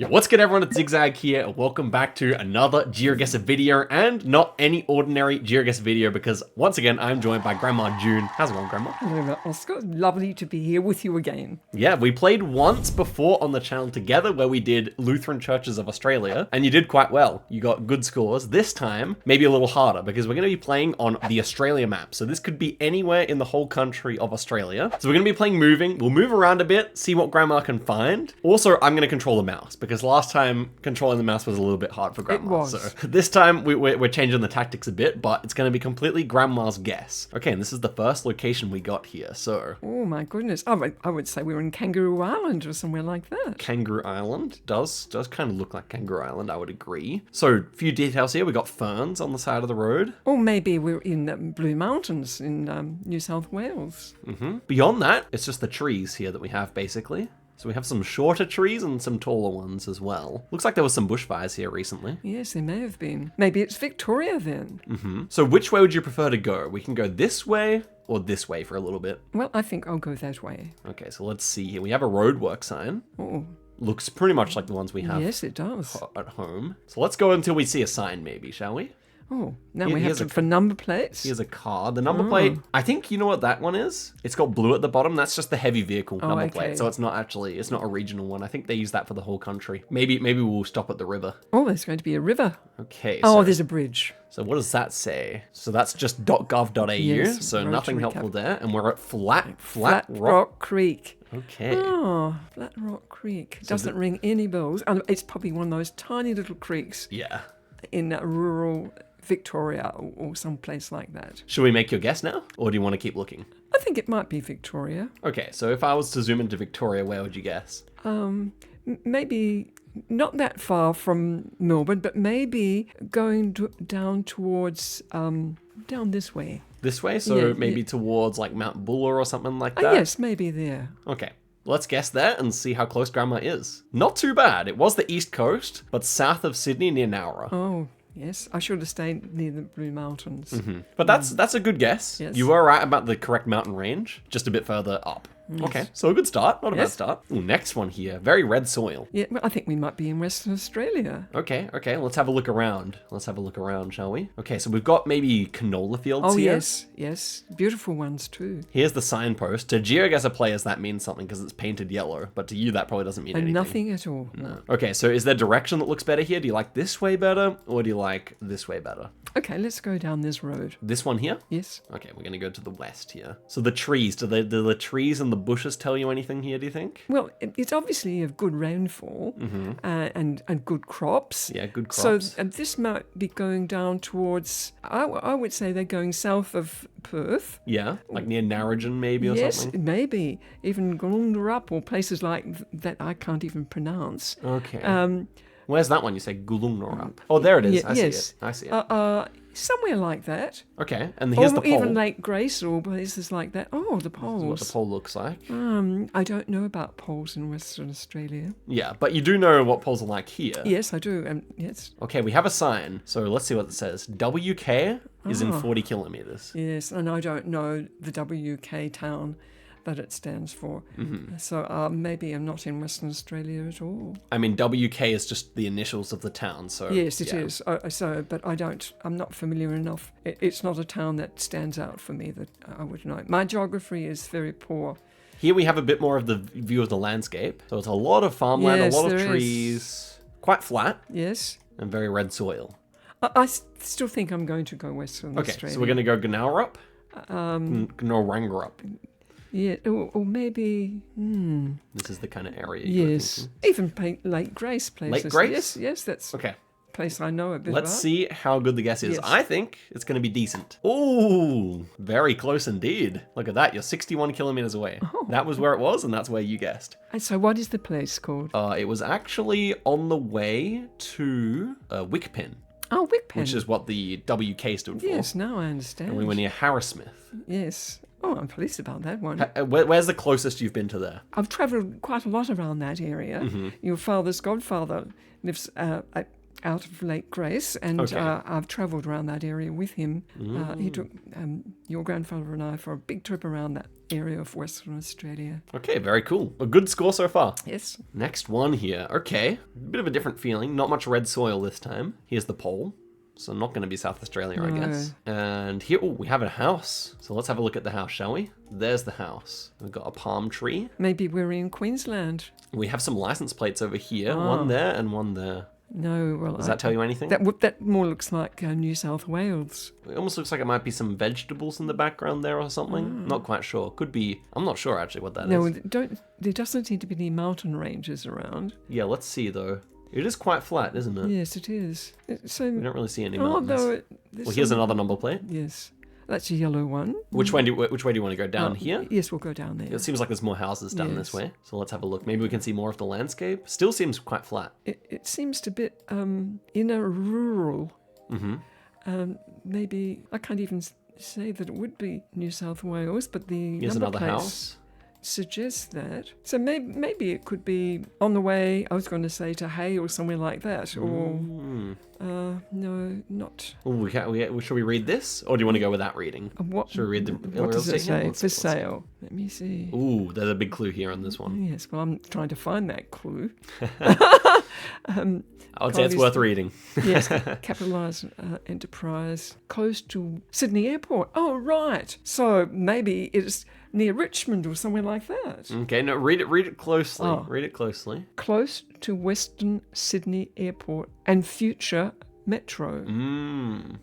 Yo, what's good everyone, it's Zigzag here, and welcome back to another Geoguessr video, and not any ordinary Geoguessr video, because once again, I'm joined by Grandma June. How's it going, Grandma? Hello, Oscar. Lovely to be here with you again. Yeah, we played once before on the channel together where we did Lutheran Churches of Australia, and you did quite well. You got good scores. This time, maybe a little harder, because we're going to be playing on the Australia map, so this could be anywhere in the whole country of Australia. So we're going to be playing moving. We'll move around a bit, see what Grandma can find. Also, I'm going to control the mouse, because last time controlling the mouse was a little bit hard for Grandma. It was. So this time we're changing the tactics a bit, but it's going to be completely Grandma's guess. Okay, and this is the first location we got here, so... Oh my goodness. I would say we were in Kangaroo Island or somewhere like that. Kangaroo Island does kind of look like Kangaroo Island, I would agree. So, a few details here. We got ferns on the side of the road. Or maybe we're in Blue Mountains in New South Wales. Beyond that, it's just the trees here that we have, basically. So we have some shorter trees and some taller ones as well. Looks like there was some bushfires here recently. Yes, there may have been. Maybe it's Victoria then. So which way would you prefer to go? We can go this way or this way for a little bit. Well, I think I'll go that way. Okay, so let's see here. We have a roadwork sign. Oh, Looks pretty much like the ones we have yes, it does. at home. So let's go until we see a sign maybe, shall we? Oh, now we have here's to look for number plates. Here's a car. The number plate, I think you know what that one is? It's got blue at the bottom. That's just the heavy vehicle number okay. plate. So it's not a regional one. I think they use that for the whole country. Maybe we'll stop at the river. Oh, there's going to be a river. Okay. Oh, So, there's a bridge. so what does that say? So that's just .gov.au. Yes, so road nothing to helpful there. And we're at Flat Flat Rock Creek. Okay. Oh, Flat Rock Creek. Doesn't ring any bells. And it's probably one of those tiny little creeks Yeah. in rural Victoria or someplace like that. Should we make your guess now? Or do you want to keep looking? I think it might be Victoria. Okay. So if I was to zoom into Victoria, where would you guess? Maybe not that far from Melbourne, but maybe going down towards, down this way. This way? So Yeah, maybe towards like Mount Buller or something like that? Yes, maybe there. Okay, let's guess there and see how close Grandma is. Not too bad. It was the east coast, but south of Sydney near Nowra. Oh, yes. I should have stayed near the Blue Mountains. But that's a good guess. Yes. You were right about the correct mountain range, just a bit further up. Okay, so a good start, not a bad Yes. start. Ooh, next one here, very red soil. Yeah, well, I think we might be in Western Australia. Okay, let's have a look around. Shall we? Okay, so we've got maybe canola fields Oh, here. yes. Beautiful ones too. Here's the signpost. To Geoguessr players, that means something because it's painted yellow, but to you, that probably doesn't mean And anything. nothing at all. No. Okay, so is there direction that looks better here? Do you like this way better, or do you like this way better? Okay, let's go down this road. This one here? Yes. Okay, we're gonna go to the west here. So the trees, do the trees and the bushes tell you anything here, do you think? Well, it's obviously of good rainfall and good crops. Yeah, good crops. So this might be going down towards, I would say they're going south of Perth. Yeah, like near Narrogin maybe or Yes, something? maybe. Even Gulungarup or places like that I can't even pronounce. Okay. Where's that one? You say Gulungnorup. Oh, there it is. Ye- I yes. see it. Somewhere like that. Okay, and here's the Or pole. even Lake Grace or places like that. Oh, the This is what poles. the pole looks like. I don't know about poles in Western Australia. Yeah, but you do know what poles are like here. Yes, I do. Yes. Okay, we have a sign. So let's see what it says. WK is in 40 kilometers. Yes, and I don't know the WK town that it stands for. So maybe I'm not in Western Australia at all. I mean, WK is just the initials of the town, so... Yes, it yeah. is. But I'm not familiar enough. It's not a town that stands out for me that I would know. My geography is very poor. Here we have a bit more of the view of the landscape. So it's a lot of farmland, Yes, a lot of there trees, quite flat, Yes. and very red soil. I still think I'm going to go Western Okay, Australia. so we're going to go Gnowrup? Gnorangarup. Yeah, or maybe... This is the kind of area you're Yes. thinking. Even Lake Grace places. Lake Grace? Yes, that's Okay, a place I know a bit let's about. see how good the guess is. Yes. I think it's going to be decent. Ooh, very close indeed. Look at that, you're 61 kilometers away. Oh. That was where it was, and that's where you guessed. And so what is the place called? It was actually on the way to Wickpen, Oh, Wickpen. which is what the WK stood for. Yes, now I understand. And we were near Harrismith. Yes. Oh, I'm pleased about that one. Where's the closest you've been to there? I've travelled quite a lot around that area. Mm-hmm. Your father's godfather lives at out of Lake Grace, and Okay. I've travelled around that area with him. He took your grandfather and I for a big trip around that area of Western Australia. Okay, very cool. A good score so far. Yes. Next one here. Okay, a bit of a different feeling. Not much red soil this time. Here's the pole. So not going to be South Australia, I guess. And here, we have a house. So let's have a look at the house, shall we? There's the house. We've got a palm tree. Maybe we're in Queensland. We have some license plates over here. One there and one there. No, well, Does that tell you anything? that more looks like New South Wales. It almost looks like it might be some vegetables in the background there or something. Not quite sure. Could be. I'm not sure actually what that is. No, there doesn't seem to be any mountain ranges around. Yeah, let's see though. It is quite flat, isn't it? Yes, it is. So, We don't really see any mountains. although Well, here's another number plate. Yes, that's a yellow one. Which way do you want to go? Down here? Yes, we'll go down there. It seems like there's more houses down this Yes. way. So let's have a look. Maybe we can see more of the landscape. Still seems quite flat. It seems a bit inner rural. Mm-hmm. Maybe I can't even say that it would be New South Wales, but the Here's number another plates house. suggests that. So maybe it could be on the way. I was going to say to Hay or somewhere like that, or no, not. Ooh, should we read this, or do you want to go without reading? What? Should we read the What does real it estate here? say? Let's- For let's- sale. Let me see. Ooh, there's a big clue here on this one. Yes, well, I'm trying to find that clue. I would say it's worth reading. Yes, capitalised enterprise close to Sydney Airport. Oh, right. So maybe it's near Richmond or somewhere like that. Okay, no, read it closely. Oh. Read it closely. Close to Western Sydney Airport and future metro.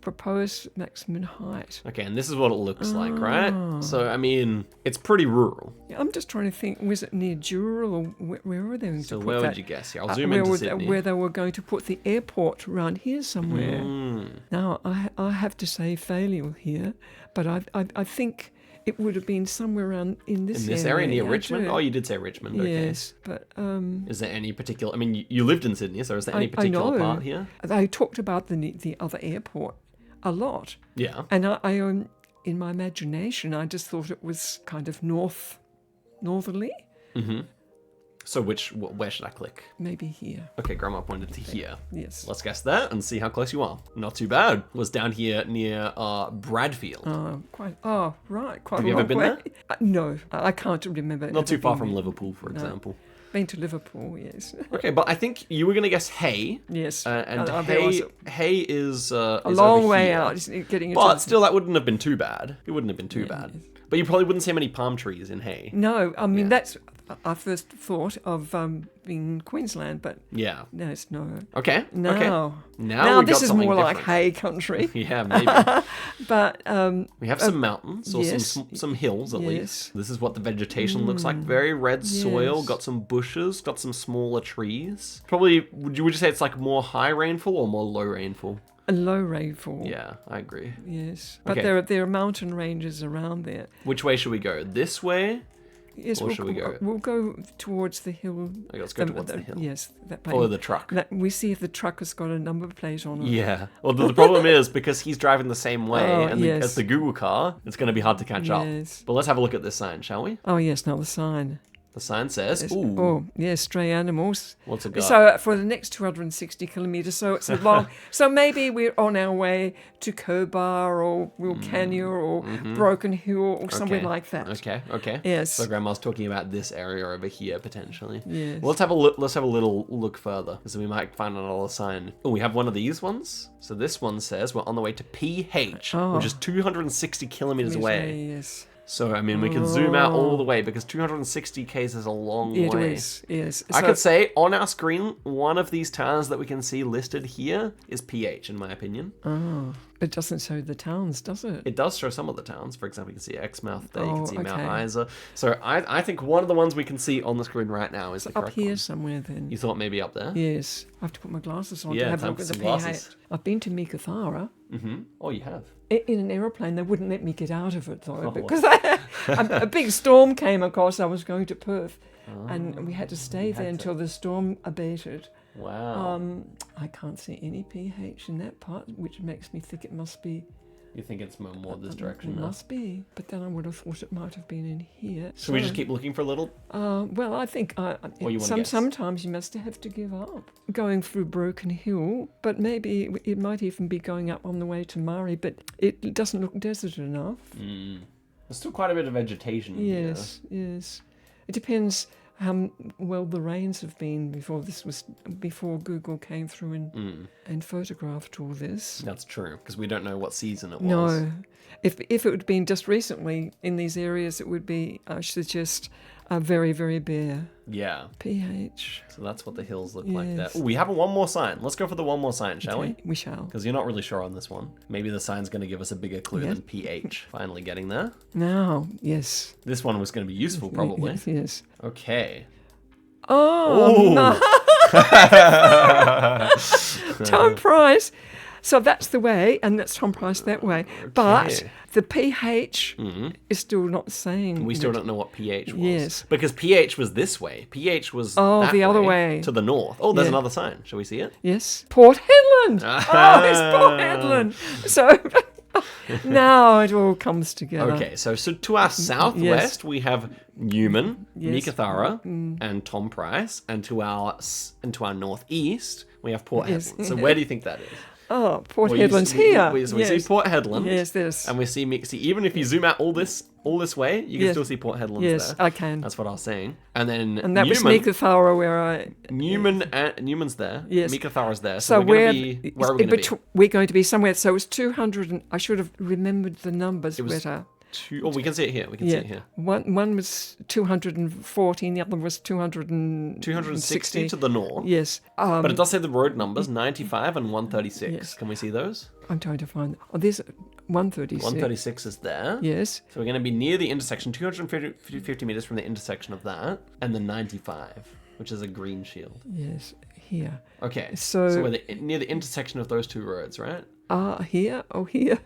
Proposed maximum height. Okay, and this is what it looks like, right? So, I mean, it's pretty rural. Yeah, I'm just trying to think, was it near Dural or where were they going So to put where that? would you guess here? I'll zoom into Sydney. Where they were going to put the airport around here somewhere. Now, I have to say failure here, but I think it would have been somewhere around in this area near I Richmond? do. Oh, you did say Richmond. Okay. Yes, but Is there any particular... I mean, you lived in Sydney, so is there any particular know. part here? They talked about the other airport a lot, Yeah. and I in my imagination, I just thought it was kind of northerly, So where should I click? maybe here. Okay, Grandma pointed to here. Yes. Let's guess that and see how close you are. Not too bad. It was down here near Bradfield. Right. Quite Have a you ever long been way. there? No, I can't remember. Not too ever far being from there. Liverpool, for example. Been to Liverpool, yes. Okay, but I think you were going to guess Hay. Yes. And there was Hay is a is long over way here. out, isn't it, getting into But still, that wouldn't have been too bad. It wouldn't have been too bad. yes. But you probably wouldn't see many palm trees in Hay. No, I mean, that's I first thought of being in Queensland, but Yeah. no, it's no. Okay. No. Okay. Now we've this got is something more like different. hay country. Yeah, maybe. But We have some mountains or yes. some hills at Yes. least. This is what the vegetation looks like. Very red soil. Yes. Got some bushes. Got some smaller trees. Probably. Would you say it's like more high rainfall or more low rainfall? a low rainfall. Yeah, I agree. Yes. But Okay. there are mountain ranges around there. Which way should we go? This way? Yes, Or should we go? We'll go towards the hill. Okay, let's go towards the hill. Yes, that Follow way. the truck. We see if the truck has got a number plate on it. Yeah. Well, the problem is because he's driving the same way Oh, as yes. the Google car, it's going to be hard to catch up. Yes. But let's have a look at this sign, shall we? Oh yes, now the sign. The sign says, Yes. ooh, Oh yes, stray animals. what's it got? So for the next 260 kilometres, so it's a long. So maybe we're on our way to Cobar or Wilcannia or Broken Hill or somewhere Okay. like that. Okay. Yes. So Grandma's talking about this area over here potentially. Yes. Well, let's have a look. Let's have a little look further, because we might find another sign. Oh, we have one of these ones. So this one says we're on the way to PH, which is 260 kilometers away. Yes. So I mean, we can zoom out all the way because 260 k's is a long It way. is. Yes. I So- could say on our screen, one of these towns that we can see listed here is PH, in my opinion. It doesn't show the towns, does it? It does show some of the towns. For example, you can see Exmouth there, you can Oh, see Mount okay. Isa. So I think one of the ones we can see on the screen right now is the Up correct here one. somewhere then. You thought maybe up there? Yes. I have to put my glasses on Yeah, to have a time look for at the some PH. glasses. I've been to Meekatharra. Mm-hmm. Oh, you have? In an aeroplane, they wouldn't let me get out of it though, Oh. because a big storm came across. I was going to Perth, and we had to stay there until the storm abated. Wow. I can't see any PH in that part, which makes me think it must be You think it's more this It direction now? must be, but then I would have thought it might have been in here. Should we just keep looking for a little? Well, I think Or you wanna guess? sometimes you must have to give up going through Broken Hill, but maybe it might even be going up on the way to Murray, but it doesn't look desert enough. There's still quite a bit of vegetation here. Yes. It depends how well the rains have been before Google came through and photographed all this. That's true, because we don't know what season it was. No. If it had been just recently in these areas, it would be, I suggest, very, very bare. Yeah. pH. So that's what the hills look like there. Yes. Ooh, we have one more sign. Let's go for the one more sign, shall we? We shall. Because you're not really sure on this one. Maybe the sign's going to give us a bigger clue than pH. Finally getting there. Now, yes. This one was going to be useful, probably. Yes. Okay. Oh, no. Tom Price. So that's the way, and that's Tom Price that way. But the pH is still not saying. We still don't know what pH was. Yes. Because pH was this way. pH was the other way. to the north. Oh, there's Yeah. another sign. Shall we see it? Yes. Port Hedland. Oh, it's Port Hedland. So now it all comes together. Okay, so to our southwest we have Newman, Yes. Meekatharra, and Tom Price, and to our northeast we have Port Yes. Hedland. So where do you think that is? Oh, Port Well, you Hedland's see- here. We see Port Hedland. Yes, there's. And we see even if you zoom out all this way, you can Yes. still see Port Hedland's Yes, there. I can. That's what I was saying. And then And that was Newman, Meekatharra where I. Newman's there. Yes. Meekatharra's there. So we're going to be where are we going to be? We're going to be somewhere. So it's 200. I should have remembered the numbers was better. We can see it here. We can see it here. One was 240, and the other was 260 to the north. Yes. But it does say the road numbers, 95 and 136. Yes. Can we see those? I'm trying to find. Oh, there's 136. 136 is there. Yes. So we're going to be near the intersection, 250 meters from the intersection of that, and the 95, which is a green shield. Yes. Here. Okay. So we're near the intersection of those two roads, right? Here. Oh, here.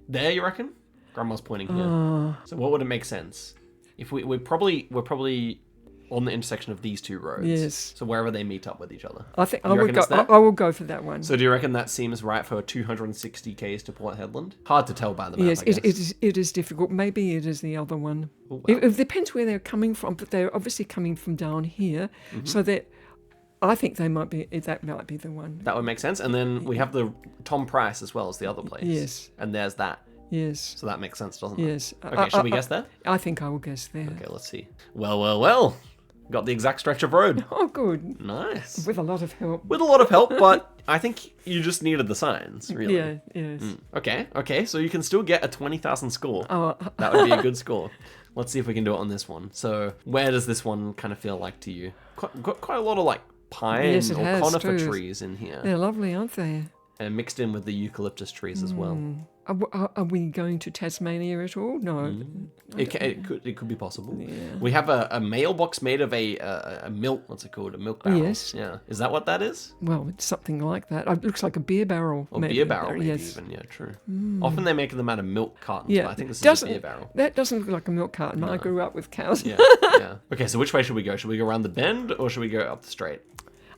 There, you reckon? Grandma's pointing here. So what would it make sense? If we're probably on the intersection of these two roads. Yes. So wherever they meet up with each other. I think You I would reckon go. it's there? I will go for that one. So do you reckon that seems right for 260 k's to Port Hedland? Hard to tell by the map, Yes, I guess. it is difficult. Maybe it is the other one. Oh, wow. It depends where they're coming from, but they're obviously coming from down here, so that I think that might be the one. That would make sense. And then we have the Tom Price as well as the other place. Yes. And there's that. Yes. So that makes sense, doesn't it? Yes. Okay, shall we guess there? I think I will guess there. Okay, let's see. Well. Got the exact stretch of road. Oh, good. Nice. With a lot of help. With a lot of help, but I think you just needed the signs, really. Yeah. Yes. Okay, so you can still get a 20,000 score. Oh, That would be a good score. Let's see if we can do it on this one. So, where does this one kind of feel like to you? Got quite a lot of like pine Yes, it or has, conifer too. trees in here, they're lovely, aren't they? and mixed in with the eucalyptus trees as well. Are we going to Tasmania at all? No. It could be possible. We have a mailbox made of a milk. What's it called? A milk barrel. Yes. Yeah. Is that what that is? Well, it's something like that. It looks like a beer barrel. Or beer barrel, maybe yes. even. Yeah, true. Often they make them out of milk cartons. Yeah. But I think this is a beer barrel. That doesn't look like a milk carton. I grew up with cows. Yeah. Okay, so which way should we go? Should we go around the bend or should we go up the straight?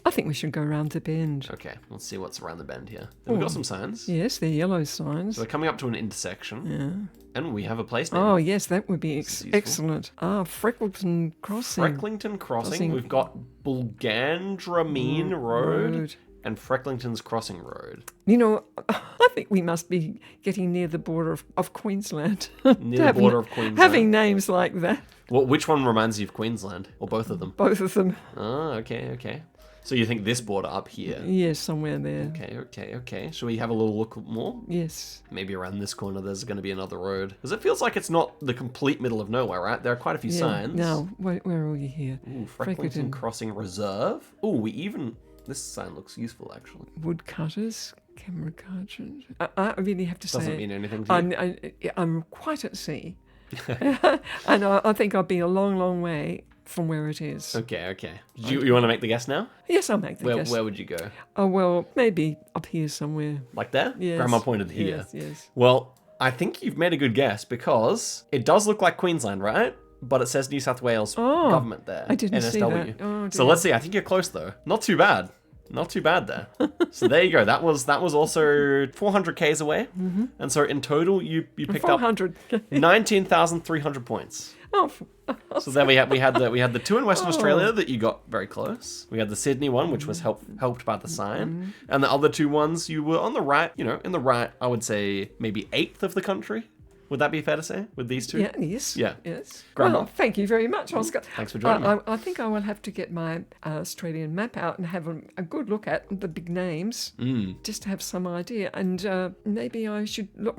I think we should go round the bend. Okay, let's see what's around the bend here. We've got some signs. Yes, they're yellow signs. So we're coming up to an intersection. And we have a place name. Oh, yes, that would be is useful. excellent. Freckleton Crossing. Frecklington Crossing. We've got Bulgandramine Road and Frecklington's Crossing Road. You know, I think we must be getting near the border of Queensland. Near the border of Queensland. Having names like that, Well, which one reminds you of Queensland? Or both of them? both of them. Oh, okay. So you think this border up here? Yes, somewhere there. Okay. Shall we have a little look more? Yes. Maybe around this corner there's going to be another road. Because it feels like it's not the complete middle of nowhere, right? There are quite a few signs. Now, where are we here? Ooh, Frecklington Crossing Reserve. Ooh, this sign looks useful, actually. Woodcutters, camera cartridge. I really have to say. Doesn't mean anything to you. I'm quite at sea. And I think I'll be a long, long way from where it is. Okay. You want to make the guess now? Yes, I'll make the guess. Where would you go? Oh, well, maybe up here somewhere. Like there? Yes. Grandma pointed here. Yes. Well, I think you've made a good guess because it does look like Queensland, right? But it says New South Wales government there. I didn't see NSW. that. Oh, So dear. let's see. I think you're close though. Not too bad. Not too bad there. So there you go. That was also 400 Ks away. And so in total, you picked up 400. 19,300 points. Oh, So then we had the two in Western Australia that you got very close. We had the Sydney one, which was helped by the sign, and the other two ones you were on the right. In the right, I would say maybe 8th of the country. Would that be fair to say with these two? yeah, yes. Yeah. Yes. Grandma. Well, thank you very much, Oscar. Thanks for joining me. I think I will have to get my Australian map out and have a good look at the big names, just to have some idea. And maybe I should look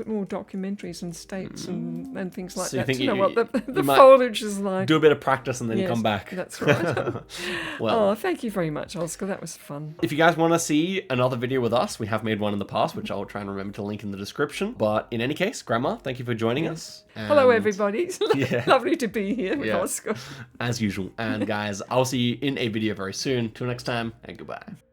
at more documentaries and states and things like So you that think to know you- what the you might foliage is like. Do a bit of practice and then Yes, come back. That's right. Well, Oh, thank you very much, Oscar. That was fun. if you guys want to see another video with us, we have made one in the past, which I'll try and remember to link in the description. But in any case, Grandma, thank you for joining us. Hello, And everybody. It's Yeah. lovely to be here with Yeah. Oscar. As usual. And guys, I'll see you in a video very soon. Till next time, and goodbye.